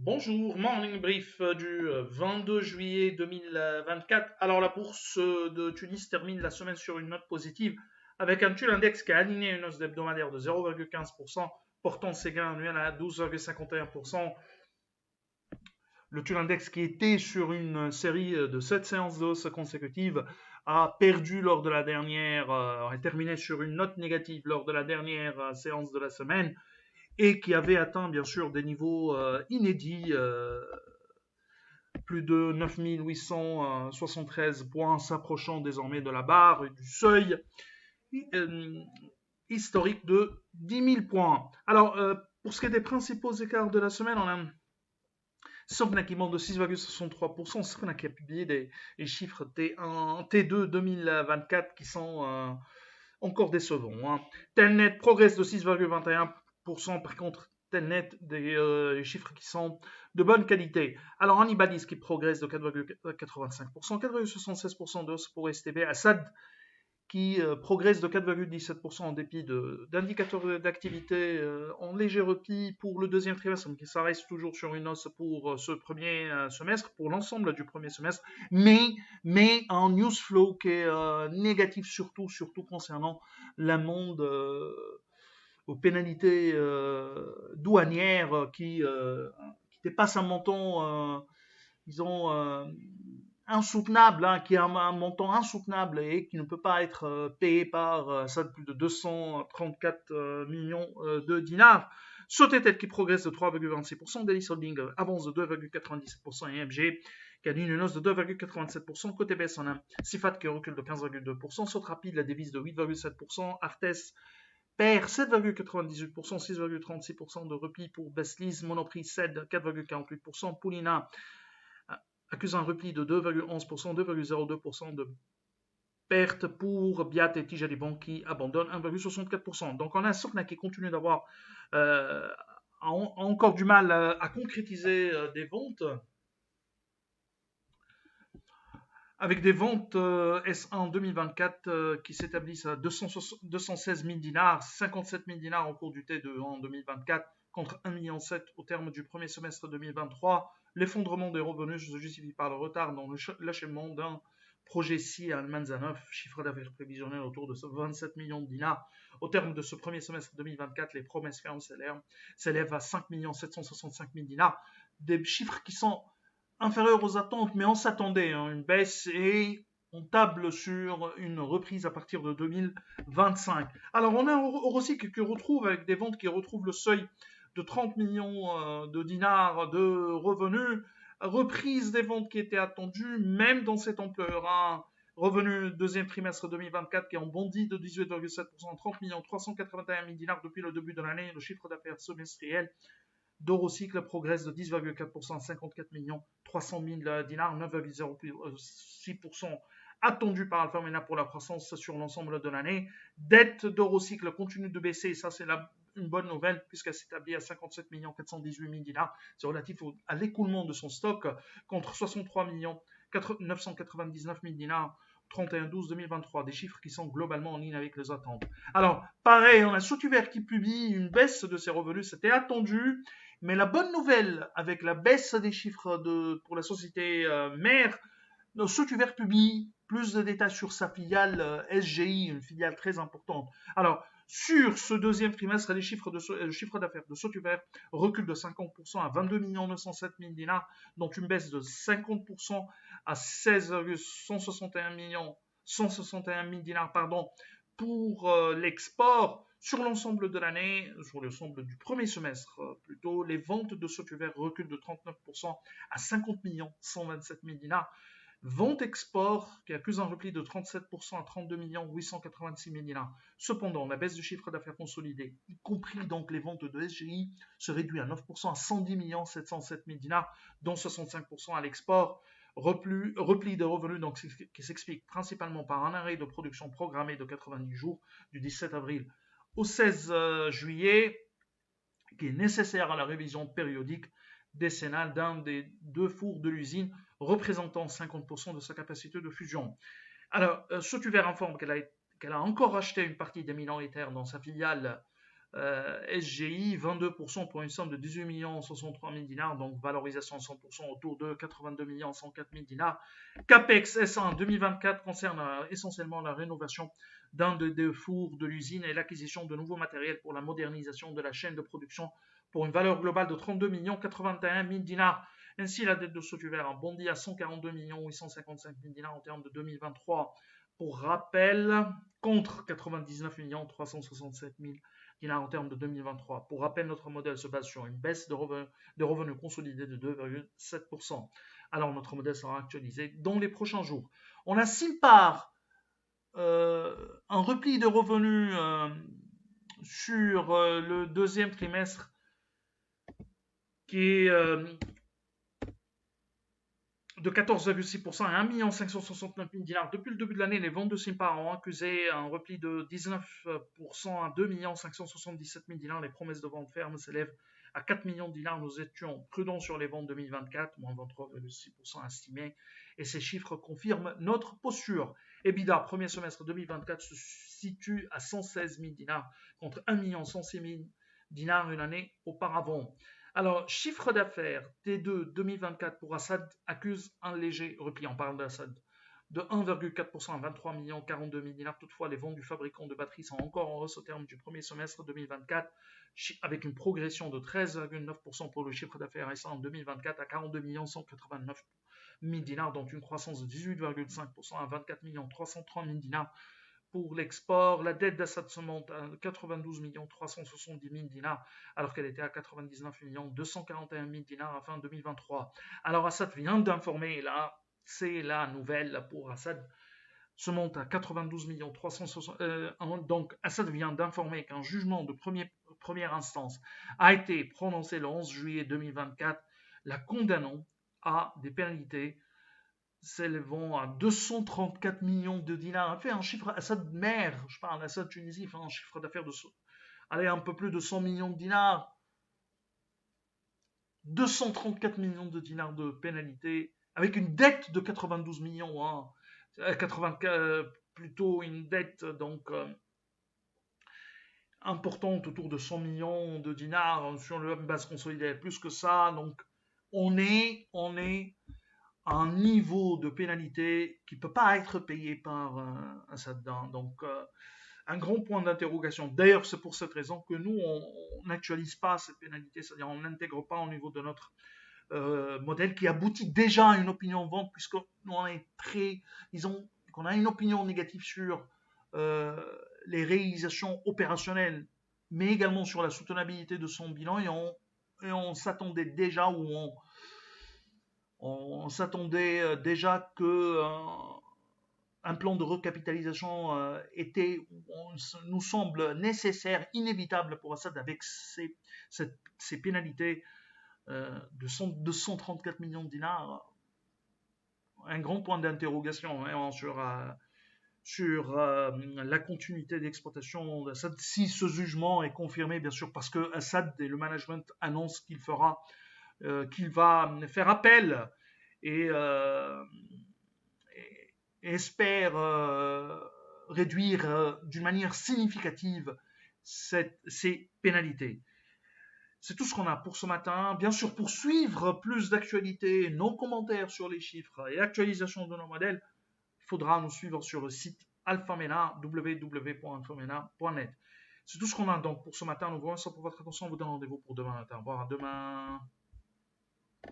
Bonjour, morning brief du 22 juillet 2024. Alors la bourse de Tunis termine la semaine sur une note positive avec un TUL index qui a aligné une hausse hebdomadaire de 0,15%, portant ses gains annuels à 12,51%. Le TUL index qui était sur une série de 7 séances de hausse consécutives a perdu lors de la dernière, a terminé sur une note négative lors de la dernière séance de la semaine et qui avait atteint bien sûr des niveaux inédits, plus de 9873 points, s'approchant désormais de la barre du seuil euh, historique de 10 000 points. Alors, pour ce qui est des principaux écarts de la semaine, on a Sogna qui monte de 6,63%, Sogna qui a publié des chiffres T1, T2 2024 qui sont encore décevants. Telnet progresse de 6,21%, par contre, Telnet, des chiffres qui sont de bonne qualité. Alors, Annibalis qui progresse de 4,85%, 4,76% de hausse pour STB, Assad qui progresse de 4,17% en dépit d'indicateurs d'activité en léger repli pour le deuxième trimestre, mais qui s'arrête toujours sur une hausse pour ce premier semestre, pour l'ensemble du premier semestre, mais un news flow qui est négatif surtout concernant l'amende aux pénalités douanières qui dépassent un montant, disons, insoutenable, qui est un montant insoutenable et qui ne peut pas être payé par ça de plus de 234 millions de dinars. Sotetet qui progresse de 3,26%, Delis Holding avance de 2,97% et MG qui a une hausse de 2,87%. Côté baisse, on a Sifat qui recule de 15,2%, Sotrapid la devise de 8,7%, Artes perd 7,98%, 6,36% de repli pour Beslis, Monoprix cède 4,48%, Poulina accuse un repli de 2,11%, 2,02% de perte pour Biat et Tijariban qui abandonnent 1,64%. Donc on a un Sokna qui continue d'avoir encore du mal à concrétiser des ventes, avec des ventes S1 2024 qui s'établissent à 216 000 dinars, 57 000 dinars au cours du T2 en 2024, contre 1,7 million au terme du premier semestre 2023. L'effondrement des revenus se justifie par le retard dans l'achèvement d'un projet SI à Almanzanov, chiffre d'affaires prévisionnel autour de 27 millions de dinars. Au terme de ce premier semestre 2024, les promesses fermes s'élèvent à 5 765 000 dinars, des chiffres qui sont inférieure aux attentes, mais on s'attendait à une baisse et on table sur une reprise à partir de 2025. Alors on a aussi qui retrouve avec des ventes qui retrouvent le seuil de 30 millions de dinars de revenus, reprise des ventes qui étaient attendues, même dans cette ampleur. Revenu deuxième trimestre 2024 qui ont bondi de 18,7%, 30 381 000 dinars depuis le début de l'année. Le chiffre d'affaires semestriel d'Eurocycle progresse de 10,4% à 54 300 000 dinars, 9,06% attendu par Alpha Mena pour la croissance sur l'ensemble de l'année. Dette d'Eurocycle continue de baisser, et ça c'est une bonne nouvelle puisqu'elle s'établit à 57 418 000 dinars. C'est relatif à l'écoulement de son stock contre 63 999 000 dinars 31-12-2023, des chiffres qui sont globalement en ligne avec les attentes. Alors, pareil, on a Sotuver qui publie une baisse de ses revenus, c'était attendu, mais la bonne nouvelle avec la baisse des chiffres pour la société mère, Sotuver publie plus de détails sur sa filiale SGI, une filiale très importante. Alors, sur ce deuxième trimestre, le chiffre d'affaires de Sotuver recule de 50% à 22 907 000 dinars, dont une baisse de 50% à 16,161 000 dinars pour l'export. Sur l'ensemble de l'année, sur l'ensemble du premier semestre plutôt, les ventes de Sotuver reculent de 39% à 50 127 000 dinars. Vente export qui accuse un repli de 37% à 32 886 000 dinars. Cependant, la baisse du chiffre d'affaires consolidé, y compris donc les ventes de SGI, se réduit à 9% à 110 707 000 dinars, dont 65% à l'export. Repli de revenus donc, qui s'explique principalement par un arrêt de production programmé de 90 jours du 17 avril au 16 juillet, qui est nécessaire à la révision périodique décennale d'un des deux fours de l'usine, représentant 50% de sa capacité de fusion. Alors, Sotuver informe qu'elle a encore acheté une partie des minoritaires dans sa filiale SGI 22% pour une somme de 18 63 000 dinars, donc valorisation 100% autour de 82 104 000 dinars. CAPEX S1 2024 concerne essentiellement la rénovation d'un des fours de l'usine et l'acquisition de nouveaux matériels pour la modernisation de la chaîne de production pour une valeur globale de 32 81 000 dinars. Ainsi, la dette de Sotuver a bondi à 142 855 000 dinars en termes de 2023. Pour rappel, contre 99 367 000 dinars en termes de 2023. Pour rappel, notre modèle se base sur une baisse de revenus consolidés de 2,7%. Alors, notre modèle sera actualisé dans les prochains jours. On a Simpar, un repli de revenus sur le deuxième trimestre qui est de 14,6% à 1 569 000 dinars. Depuis le début de l'année, les ventes de Simpar ont accusé un repli de 19% à 2 577 000 dinars. Les promesses de vente fermes s'élèvent à 4 millions de dinars. Nous étions prudents sur les ventes 2024, moins 23,6% estimés. Et ces chiffres confirment notre posture. EBITDA, premier semestre 2024, se situe à 116 000 dinars contre 1 106 000 dinars une année auparavant. Alors, chiffre d'affaires T2 2024 pour Assad accuse un léger repli. On parle d'Assad de 1,4% à 23 42 000 dinars. Toutefois, les ventes du fabricant de batteries sont encore en hausse au terme du premier semestre 2024, avec une progression de 13,9% pour le chiffre d'affaires S1 en 2024 à 42 189 000 dinars, dont une croissance de 18,5% à 24 330 000 dinars. Pour l'export, la dette d'Assad se monte à 92 370 000 dinars, alors qu'elle était à 99 241 000 dinars à fin 2023. Alors Assad vient d'informer, là, c'est la nouvelle pour Assad, se monte à 92 360 donc Assad vient d'informer qu'un jugement de première instance a été prononcé le 11 juillet 2024, la condamnant à des pénalités s'élevant à 234 millions de dinars. Fait un chiffre, Assad mère, je parle Assad Tunisie, fait un chiffre d'affaires de allez, un peu plus de 100 millions de dinars. 234 millions de dinars de pénalité, avec une dette de 92 millions, hein. 84, plutôt une dette donc importante autour de 100 millions de dinars sur le base consolidée, plus que ça. Donc on est un niveau de pénalité qui ne peut pas être payé par Assad. Donc, un grand point d'interrogation. D'ailleurs, c'est pour cette raison que nous, on n'actualise pas ces pénalités, c'est-à-dire on n'intègre pas au niveau de notre modèle qui aboutit déjà à une opinion vente, puisqu'on est disons, qu'on a une opinion négative sur les réalisations opérationnelles, mais également sur la soutenabilité de son bilan, et on s'attendait déjà, on s'attendait déjà que un plan de recapitalisation nous semble nécessaire, inévitable pour Assad avec ces pénalités de 234 millions de dinars. Un grand point d'interrogation sur la continuité d'exploitation d'Assad, si ce jugement est confirmé, bien sûr, parce que Assad et le management annoncent qu'il va faire appel et espère réduire d'une manière significative ces pénalités. C'est tout ce qu'on a pour ce matin. Bien sûr, pour suivre plus d'actualités, nos commentaires sur les chiffres et actualisation de nos modèles, il faudra nous suivre sur le site Alphamena, www.alphamena.net. C'est tout ce qu'on a donc pour ce matin. Nous vous remercions pour votre attention. On vous donne rendez-vous pour demain matin. Au revoir, à demain.